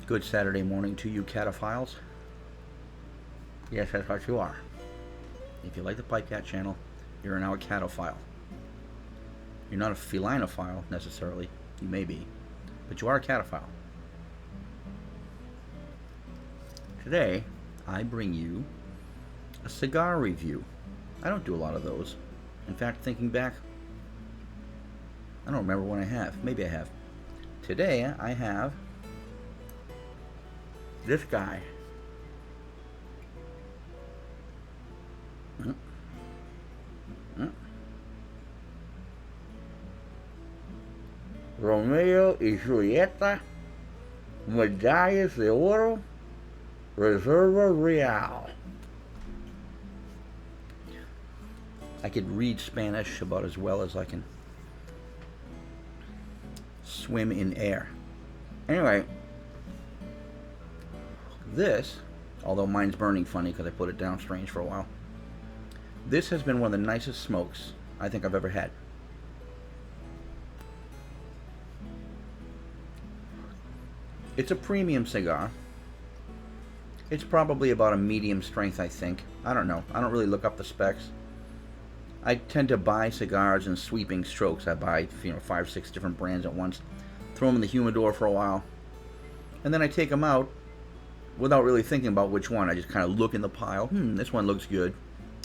Good Saturday morning to you, cataphiles. Yes, that's what you are. If you like the PipeCat channel, you're now a catophile. You're not a felinophile, necessarily. You may be. But you are a catophile. Today, I bring you a cigar review. I don't do a lot of those. In fact, thinking back, I don't remember when I have. Maybe I have. Today, I have this guy. Romeo y Julieta, Medallas de Oro, Reserva Real. I could read Spanish about as well as I can swim in air. Anyway, this, although mine's burning funny because I put it down strange for a while, this has been one of the nicest smokes I think I've ever had. It's a premium cigar. It's probably about a medium strength, I think. I don't know. I don't really look up the specs. I tend to buy cigars in sweeping strokes. I buy, 5, 6 different brands at once, throw them in the humidor for a while, and then I take them out without really thinking about which one. I just kind of look in the pile. This one looks good,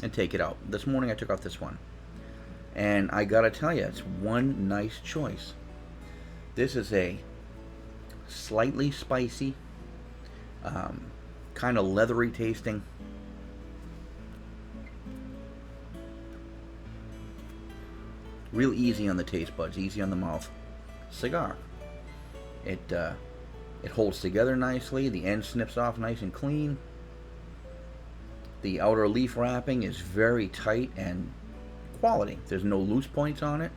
and take it out. This morning I took out this one, and I gotta tell you, it's one nice choice. This is a slightly spicy, kind of leathery tasting, real easy on the taste buds, easy on the mouth cigar. It holds together nicely. The end snips off nice and clean. The outer leaf wrapping is very tight and quality. There's no loose points on it.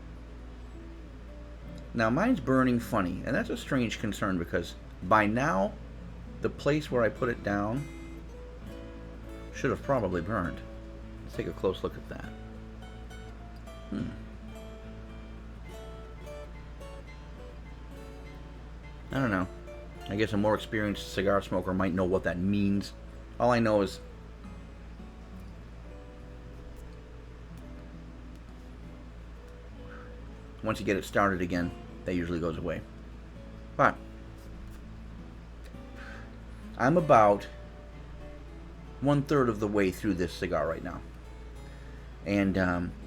Now mine's burning funny, and that's a strange concern because by now the place where I put it down should have probably burned. Let's take a close look at that. I don't know. I guess a more experienced cigar smoker might know what that means. All I know is once you get it started again, that usually goes away. But I'm about 1/3 of the way through this cigar right now. And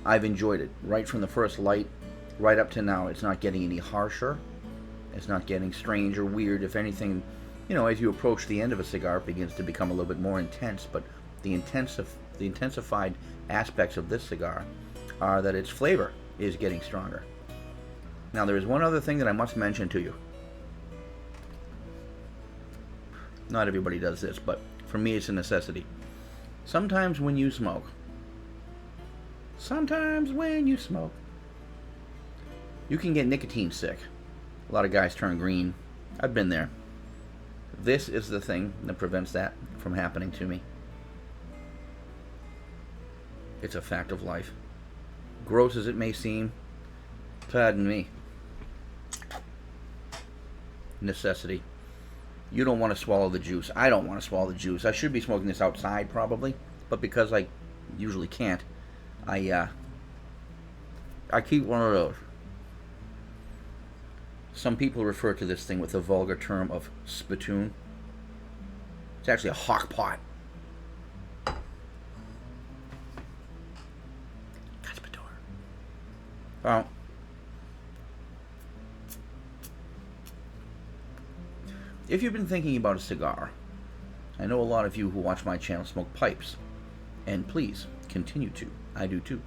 I've enjoyed it. Right from the first light, right up to now, it's not getting any harsher. It's not getting strange or weird. If anything, as you approach the end of a cigar, it begins to become a little bit more intense. But the intensified aspects of this cigar are that its flavor is getting stronger. Now, there is one other thing that I must mention to you. Not everybody does this, but for me it's a necessity. Sometimes when you smoke, you can get nicotine sick. A lot of guys turn green. I've been there. This is the thing that prevents that from happening to me. It's a fact of life. Gross as it may seem, pardon me. Necessity. You don't want to swallow the juice. I don't want to swallow the juice. I should be smoking this outside probably, but because I usually can't, I keep one of those. Some people refer to this thing with the vulgar term of spittoon. It's actually a hawk pot. Well, if you've been thinking about a cigar, I know a lot of you who watch my channel smoke pipes, and please continue to. I do too.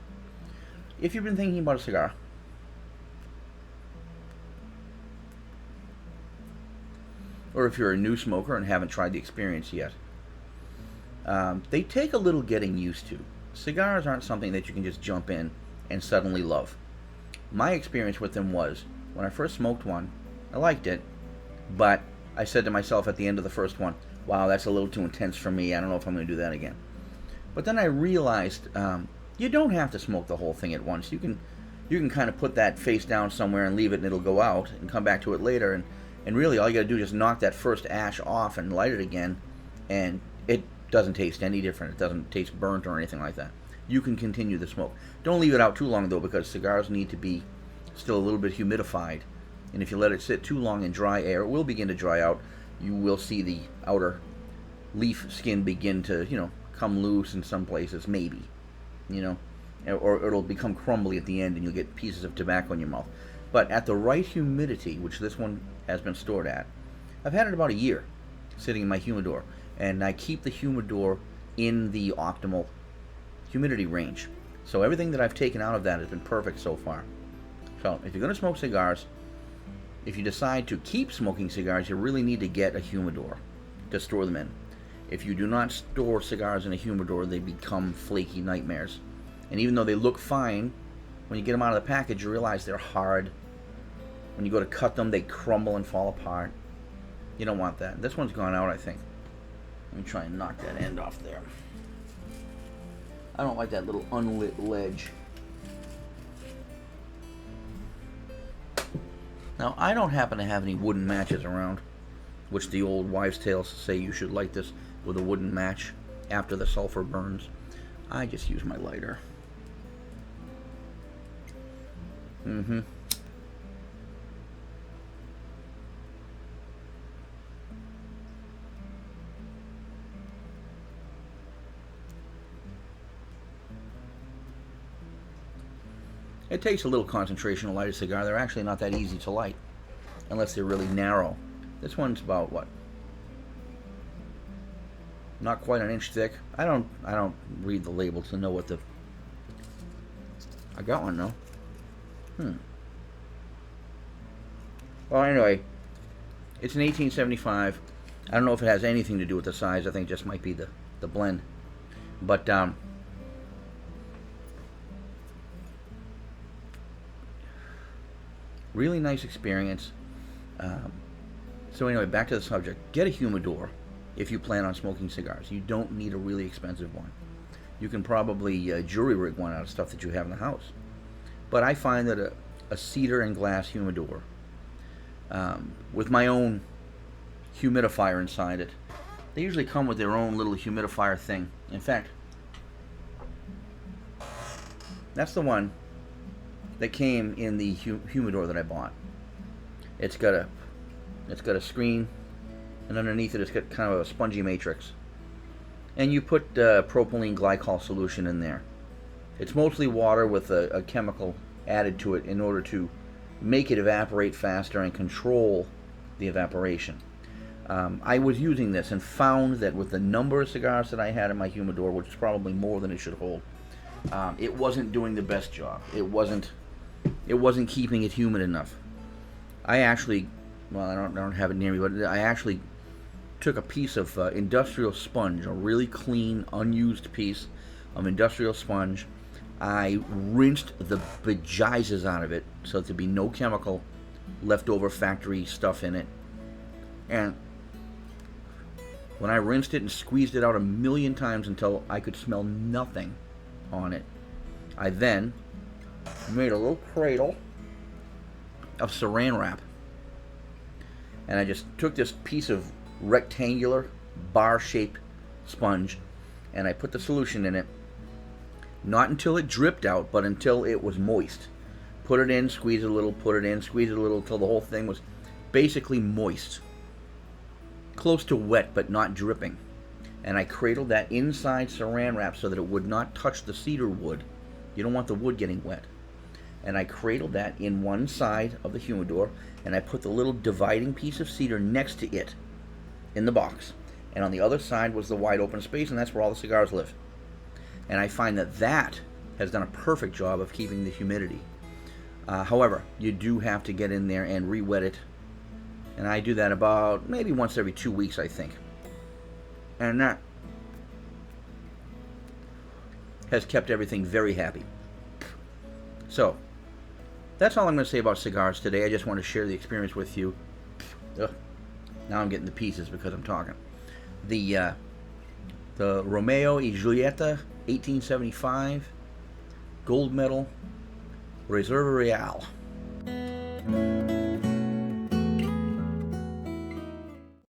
If you've been thinking about a cigar, or if you're a new smoker and haven't tried the experience yet, they take a little getting used to. Cigars aren't something that you can just jump in and suddenly love. My experience with them was, when I first smoked one, I liked it, but I said to myself at the end of the first one, wow, that's a little too intense for me. I don't know if I'm going to do that again. But then I realized you don't have to smoke the whole thing at once. You can kind of put that face down somewhere and leave it, and it'll go out, and come back to it later, And really, all you got to do is just knock that first ash off and light it again, and it doesn't taste any different. It doesn't taste burnt or anything like that. You can continue the smoke. Don't leave it out too long, though, because cigars need to be still a little bit humidified. And if you let it sit too long in dry air, it will begin to dry out. You will see the outer leaf skin begin to, come loose in some places, maybe, or it'll become crumbly at the end and you'll get pieces of tobacco in your mouth. But at the right humidity, which this one has been stored at, I've had it about a year sitting in my humidor, and I keep the humidor in the optimal humidity range. So everything that I've taken out of that has been perfect so far. So if you're going to smoke cigars, if you decide to keep smoking cigars, you really need to get a humidor to store them in. If you do not store cigars in a humidor, they become flaky nightmares. And even though they look fine, when you get them out of the package, you realize they're hard. When you go to cut them, they crumble and fall apart. You don't want that. This one's gone out, I think. Let me try and knock that end off there. I don't like that little unlit ledge. Now, I don't happen to have any wooden matches around, which the old wives' tales say you should light this with a wooden match after the sulfur burns. I just use my lighter. It takes a little concentration to light a cigar. They're actually not that easy to light, unless they're really narrow. This one's about what? Not quite an inch thick. I don't read the label to know what the. I got one though. Well, anyway, it's an 1875. I don't know if it has anything to do with the size. I think it just might be the blend. But really nice experience. So anyway, back to the subject. Get a humidor if you plan on smoking cigars. You don't need a really expensive one. You can probably jury rig one out of stuff that you have in the house. But I find that a cedar and glass humidor with my own humidifier inside it, they usually come with their own little humidifier thing. In fact, that's the one that came in the humidor that I bought. It's got a screen, and underneath it it's got kind of a spongy matrix. And you put propylene glycol solution in there. It's mostly water with a chemical added to it in order to make it evaporate faster and control the evaporation. I was using this and found that with the number of cigars that I had in my humidor, which is probably more than it should hold, it wasn't doing the best job. It wasn't keeping it humid enough. I actually, well, I don't have it near me, but I actually took a piece of industrial sponge, a really clean, unused piece of industrial sponge. I rinsed the bejesus out of it so that there'd be no chemical leftover factory stuff in it. And when I rinsed it and squeezed it out a million times until I could smell nothing on it, I then made a little cradle of saran wrap. And I just took this piece of rectangular bar-shaped sponge and I put the solution in it. Not until it dripped out, but until it was moist. Put it in, squeeze it a little, put it in, squeeze it a little, until the whole thing was basically moist. Close to wet, but not dripping. And I cradled that inside saran wrap so that it would not touch the cedar wood. You don't want the wood getting wet. And I cradled that in one side of the humidor, and I put the little dividing piece of cedar next to it in the box. And on the other side was the wide open space, and that's where all the cigars live. And I find that that has done a perfect job of keeping the humidity. However, you do have to get in there and re-wet it. And I do that about maybe once every 2 weeks, I think. And that has kept everything very happy. So, that's all I'm going to say about cigars today. I just want to share the experience with you. Ugh. Now I'm getting the pieces because I'm talking. The Romeo y Julieta 1875 gold medal Reserva Real.